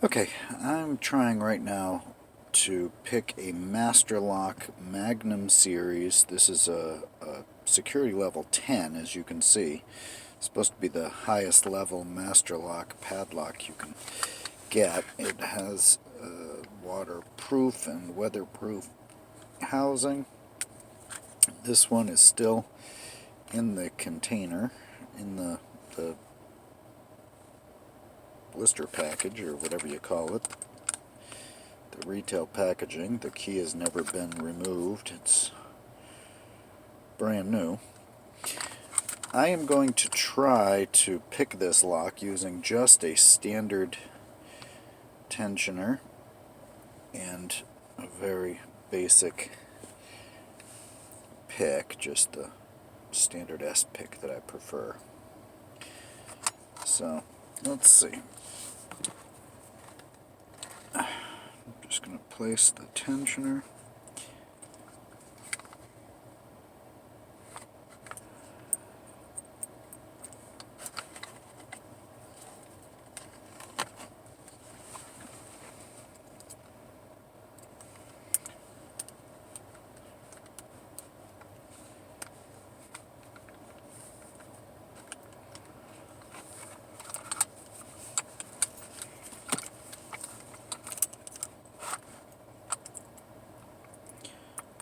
Okay, I'm trying right now to pick a Master Lock Magnum series. This is a security level 10, as you can see. It's supposed to be the highest level Master Lock padlock you can get. It has waterproof and weatherproof housing. This one is still in the container, in the blister package, or whatever you call it. The retail packaging. The key has never been removed. It's brand new. I am going to try to pick this lock using just a standard tensioner and a very basic pick, just the standard S pick that I prefer. So, let's see. I'm just going to place the tensioner.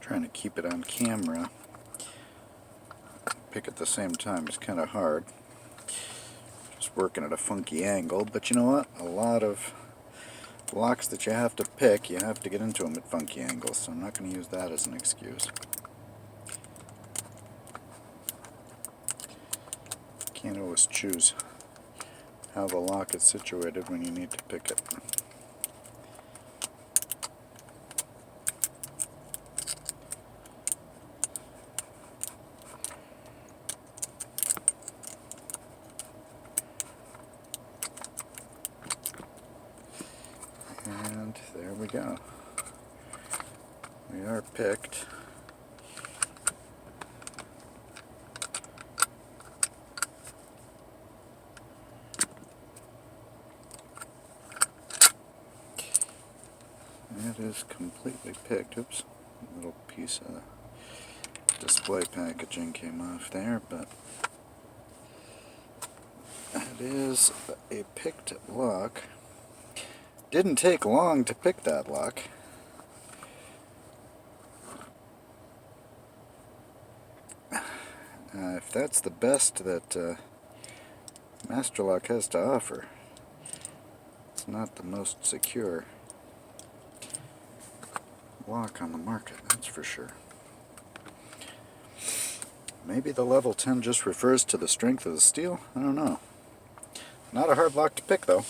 Trying to keep it on camera, pick at the same time is kind of hard. Just working at a funky angle, but you know what? A lot of locks that you have to pick, you have to get into them at funky angles, so I'm not going to use that as an excuse. Can't always choose how the lock is situated when you need to pick it. And there we go. We are picked. It is completely picked. Oops, a little piece of display packaging came off there, but it is a picked lock. Didn't take long to pick that lock. If that's the best that Master Lock has to offer, it's not the most secure lock on the market, that's for sure. Maybe the level 10 just refers to the strength of the steel? I don't know. Not a hard lock to pick, though.